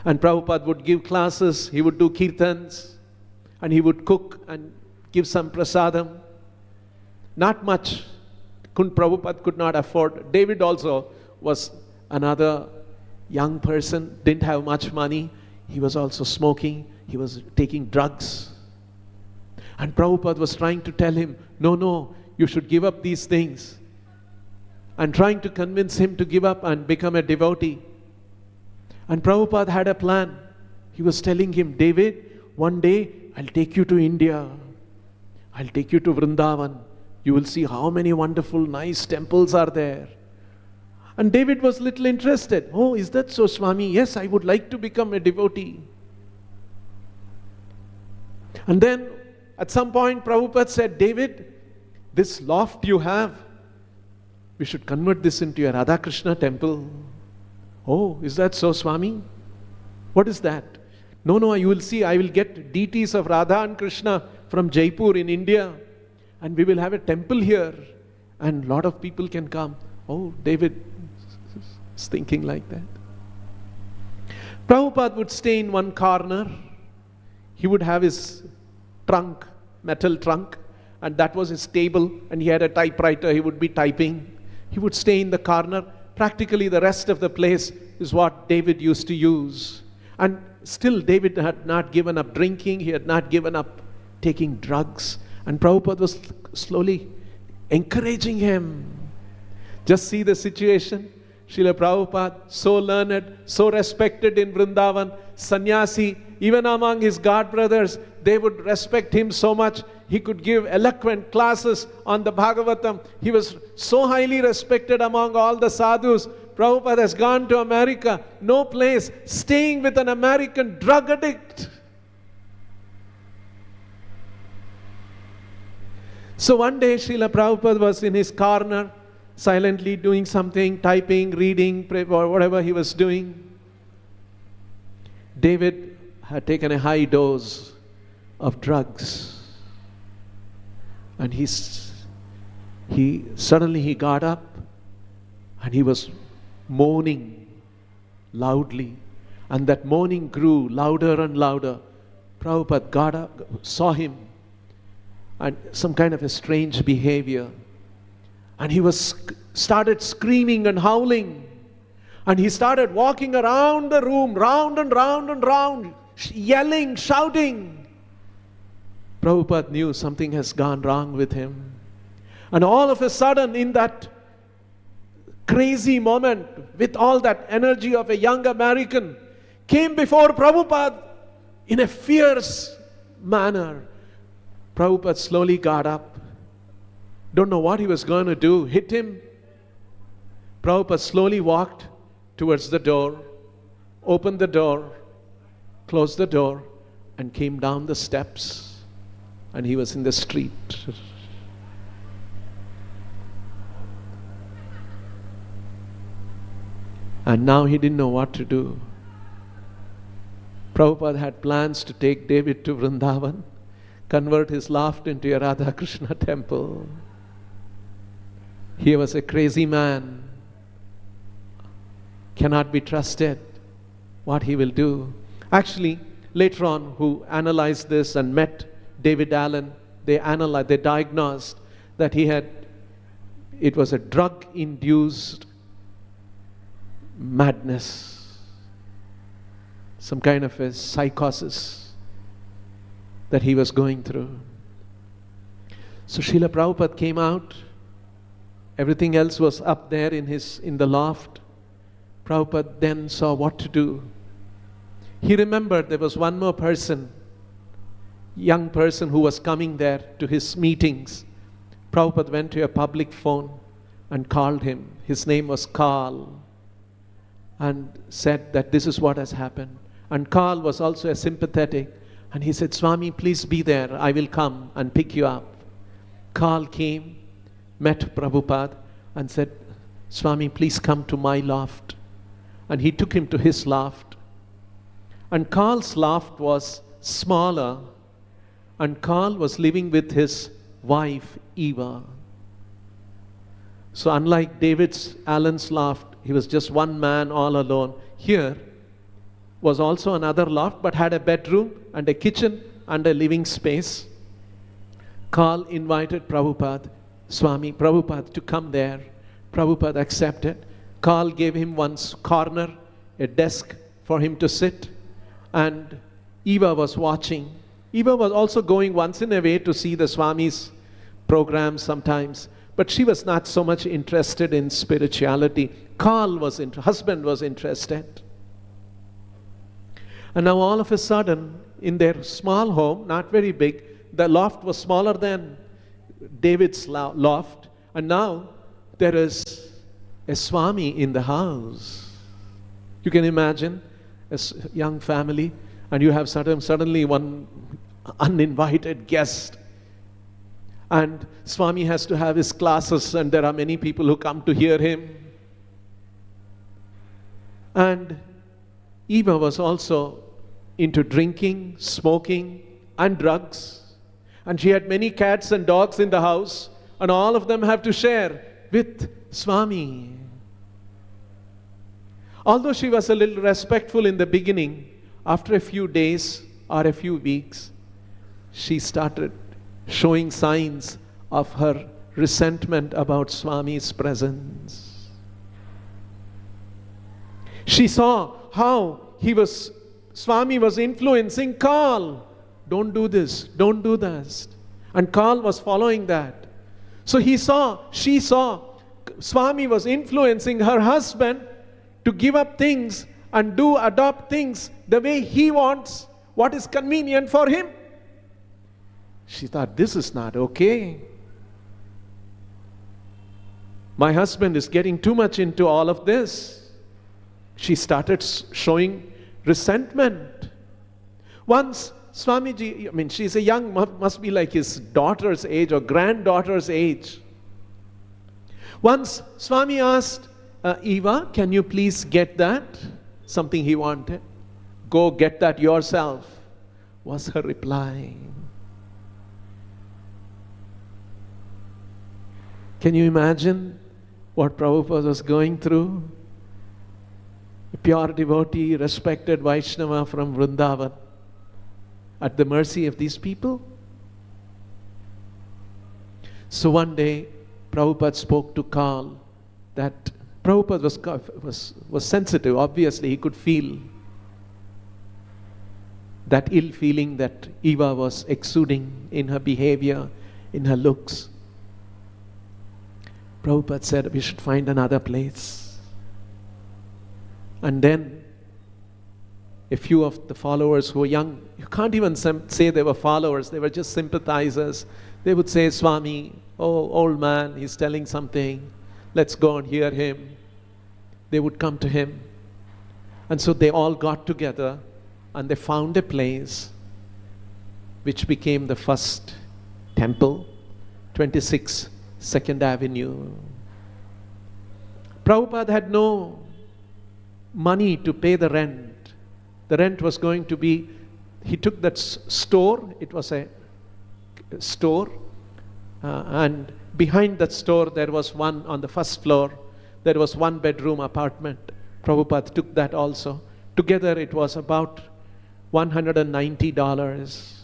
And Prabhupada would give classes, he would do kirtans, and he would cook and give some prasadam. Not much. Prabhupada could not afford. David also was another young person, didn't have much money. He was also smoking, he was taking drugs. And Prabhupada was trying to tell him, no, you should give up these things. And trying to convince him to give up and become a devotee. And Prabhupada had a plan. He was telling him, David, one day I'll take you to India. I'll take you to Vrindavan. You will see how many wonderful, nice temples are there. And David was little interested. Oh, is that so, Swami? Yes, I would like to become a devotee. And then at some point Prabhupada said, David, this loft you have, we should convert this into a Radha Krishna temple. Oh, is that so, Swami? What is that? No, you will see, I will get deities of Radha and Krishna from Jaipur in India, and we will have a temple here, and a lot of people can come. Oh, David is thinking like that. Prabhupada would stay in one corner. He would have his trunk, metal trunk, and that was his table, and he had a typewriter. He would be typing. He would stay in the corner. Practically the rest of the place is what David used to use. And still David had not given up drinking. He had not given up taking drugs. And Prabhupada was slowly encouraging him. Just see the situation. Srila Prabhupada, so learned, so respected in Vrindavan, sannyasi, even among his god brothers, they would respect him so much. He could give eloquent classes on the Bhagavatam. He was so highly respected among all the sadhus. Prabhupada has gone to America, no place, staying with an American drug addict. So one day Srila Prabhupada was in his corner, silently doing something, typing, reading, or whatever he was doing. David had taken a high dose of drugs. And he suddenly got up and he was moaning loudly. And that moaning grew louder and louder. Prabhupada got up, saw him, and some kind of a strange behavior. And he started screaming and howling. And he started walking around the room, round and round and round, yelling, shouting. Prabhupada knew something has gone wrong with him. And all of a sudden, in that crazy moment, with all that energy of a young American, came before Prabhupada in a fierce manner. Prabhupada slowly got up. Don't know what he was going to do. Hit him. Prabhupada slowly walked towards the door, opened the door, closed the door, and came down the steps. And he was in the street. And now he didn't know what to do. Prabhupada had plans to take David to Vrindavan, convert his loft into a Radha Krishna temple. He was a crazy man, cannot be trusted. What he will do? Actually, later on, who analyzed this and met David Allen, they diagnosed that it was a drug-induced madness, some kind of a psychosis that he was going through. So Srila Prabhupada came out. Everything else was up there in the loft. Prabhupada then saw what to do. He remembered there was one more person, young person who was coming there to his meetings. Prabhupada went to a public phone and called him. His name was Carl, and said that this is what has happened. And Carl was also a sympathetic, and he said, Swami, please be there. I will come and pick you up. Carl came, met Prabhupada, and said, Swami, please come to my loft. And he took him to his loft. And Carl's loft was smaller, and Carl was living with his wife, Eva. So unlike Allen's loft, he was just one man all alone. Here was also another loft, but had a bedroom and a kitchen and a living space. Carl invited Prabhupada, Prabhupada to come there. Prabhupada accepted. Carl gave him one corner, a desk for him to sit, and Eva was watching. Eva was also going once in a way to see the Swami's programs sometimes, but she was not so much interested in spirituality. Carl's husband was interested. And now all of a sudden, in their small home, not very big, the loft was smaller than David's loft, and now there is a Swami in the house. You can imagine a young family, and you have suddenly one uninvited guest. And Swami has to have his classes, and there are many people who come to hear him. And Eva was also into drinking, smoking, and drugs. And she had many cats and dogs in the house, and all of them have to share with Swami. Although she was a little respectful in the beginning, after a few days or a few weeks, she started showing signs of her resentment about Swami's presence. She saw how Swami was influencing Karl. Don't do this, don't do that. And Karl was following that. So she saw Swami was influencing her husband to give up things and adopt things the way he wants, what is convenient for him. She thought, this is not okay. My husband is getting too much into all of this. She started showing resentment. Once Swamiji, she's a young, must be like his daughter's age or granddaughter's age. Once Swami asked, Eva, can you please get that? Something he wanted. Go get that yourself, was her reply. Can you imagine what Prabhupada was going through? A pure devotee, respected Vaishnava from Vrindavan, at the mercy of these people. So one day, Prabhupada spoke to Karl that Prabhupada was sensitive. Obviously, he could feel that ill feeling that Eva was exuding in her behavior, in her looks. Prabhupada said we should find another place. And then a few of the followers who were young, you can't even say they were followers, they were just sympathizers. They would say, Swami, oh, old man, he's telling something, let's go and hear him. They would come to him. And so they all got together and they found a place which became the first temple, 26 2nd Avenue. Prabhupada had no money to pay the rent. The rent was going to be, he took that store, it was a store, and behind that store there was one, on the first floor, there was 1-bedroom apartment. Prabhupada took that also. Together it was about $190.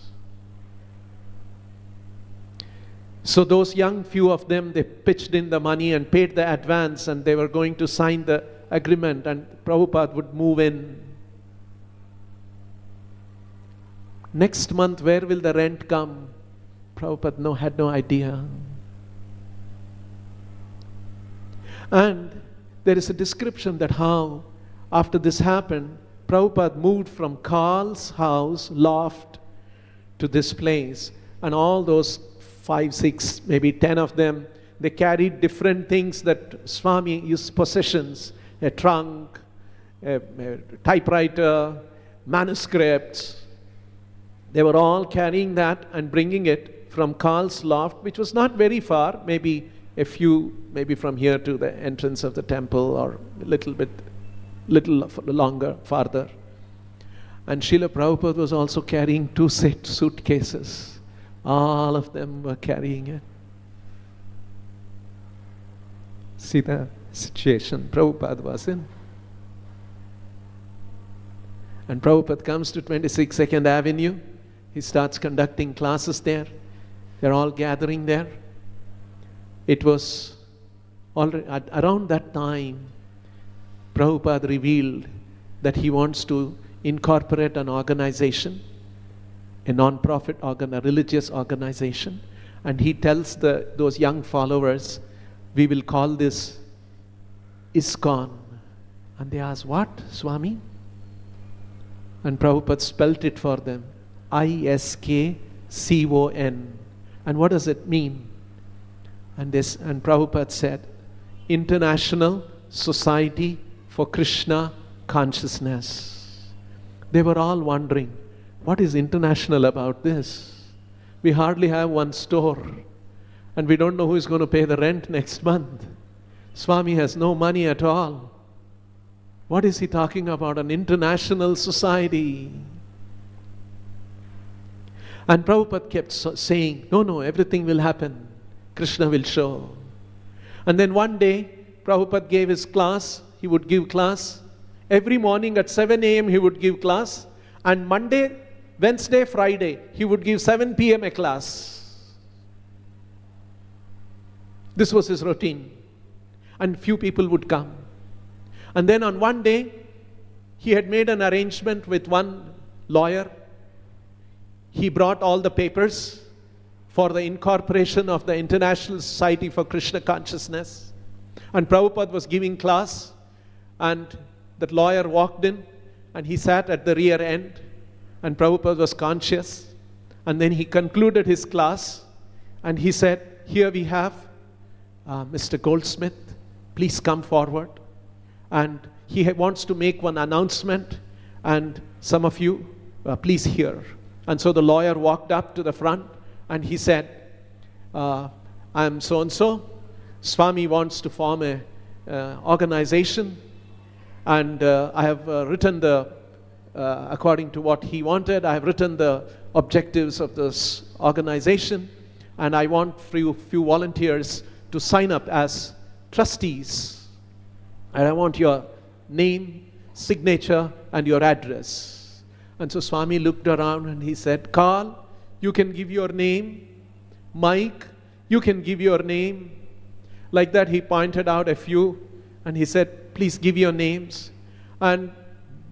So those young few of them, they pitched in the money and paid the advance, and they were going to sign the agreement, and Prabhupada would move in. Next month, where will the rent come? Prabhupada had no idea. And there is a description that how, after this happened, Prabhupada moved from Karl's house, loft, to this place, and all those 5, 6, maybe 10 of them, they carried different things that Swami used, possessions, a trunk, a typewriter, manuscripts. They were all carrying that and bringing it from Karl's loft, which was not very far, maybe a few, maybe from here to the entrance of the temple, or a little longer, farther. And Srila Prabhupada was also carrying 2 suitcases. All of them were carrying it. See the situation Prabhupada was in. And Prabhupada comes to 26 2nd Avenue. He starts conducting classes there. They're all gathering there. It was already around that time, Prabhupada revealed that he wants to incorporate an organization, a non-profit a religious organization, and he tells those young followers, we will call this ISKCON. And they ask, what, Swami? And Prabhupada spelt it for them, ISKCON. And what does it mean? And Prabhupada said, International Society for Krishna Consciousness. They were all wondering, what is international about this? We hardly have one store, and we don't know who is going to pay the rent next month. Swami has no money at all. What is he talking about? An international society. And Prabhupada kept saying, no, everything will happen. Krishna will show. And then one day, Prabhupada gave his class. He would give class. Every morning at 7 a.m. he would give class. And Monday, Wednesday, Friday, he would give 7 p.m. a class. This was his routine. And few people would come. And then on one day, he had made an arrangement with one lawyer. He brought all the papers for the incorporation of the International Society for Krishna Consciousness. And Prabhupada was giving class, and that lawyer walked in, and he sat at the rear end, and Prabhupada was conscious. And then he concluded his class, and he said, here we have Mr. Goldsmith, please come forward. And he wants to make one announcement, and some of you, please hear. And so the lawyer walked up to the front, and he said, I'm so-and-so. Swami wants to form a organization, and I have written according to what he wanted, I have written the objectives of this organization, and I want few volunteers to sign up as trustees. And I want your name, signature, and your address. And so Swami looked around and he said, Carl, you can give your name. Mike, you can give your name. Like that, he pointed out a few, and he said, please give your names. And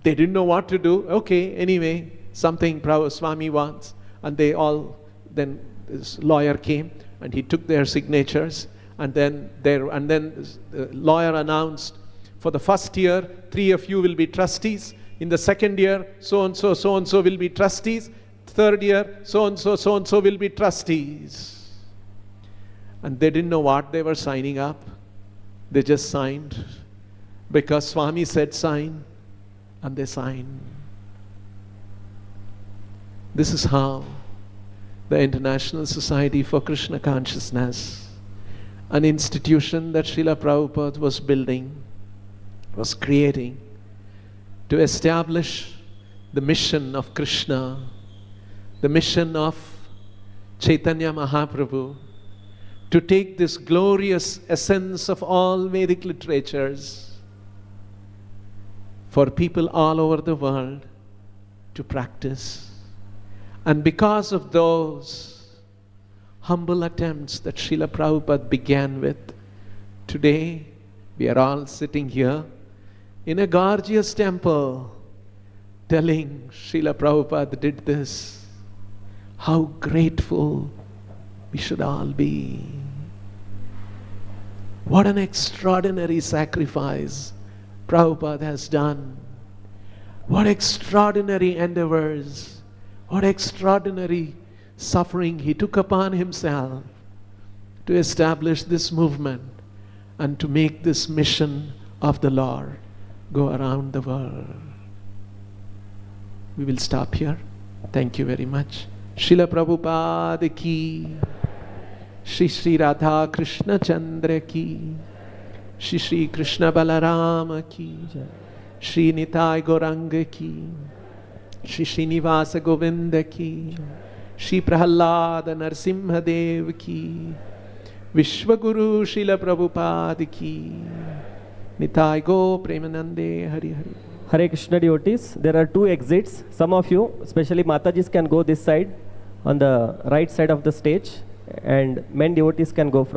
they didn't know what to do. Okay, anyway, something Swami wants. And then this lawyer came, and he took their signatures. And then the lawyer announced, for the first year, 3 of you will be trustees. In the second year, so-and-so will be trustees. Third year, so-and-so will be trustees. And they didn't know what they were signing up. They just signed. Because Swami said sign, and they signed. This is how the International Society for Krishna Consciousness, an institution that Srila Prabhupada was building, was creating, to establish the mission of Krishna, the mission of Chaitanya Mahaprabhu, to take this glorious essence of all Vedic literatures for people all over the world to practice. And because of those humble attempts that Srila Prabhupada began with, today we are all sitting here in a gorgeous temple telling Srila Prabhupada did this. How grateful we should all be. What an extraordinary sacrifice Prabhupada has done. What extraordinary endeavours, what extraordinary suffering he took upon himself to establish this movement and to make this mission of the Lord go around the world. We will stop here. Thank you very much. Srila Prabhupada ki, Shri Shri Radha Krishna Chandra ki, Shri Shri Krishna Balarama ki, Shri Nitai Gauranga ki, Shri Srinivasa Govinda ki, Shri Prahalada Narsimha Dev ki, Vishwaguru Srila Prabhupada ki, Nitai Go Premanande Hari Hari. Hare Krishna devotees, there are 2 exits. Some of you, especially Matajis, can go this side on the right side of the stage, and men devotees can go from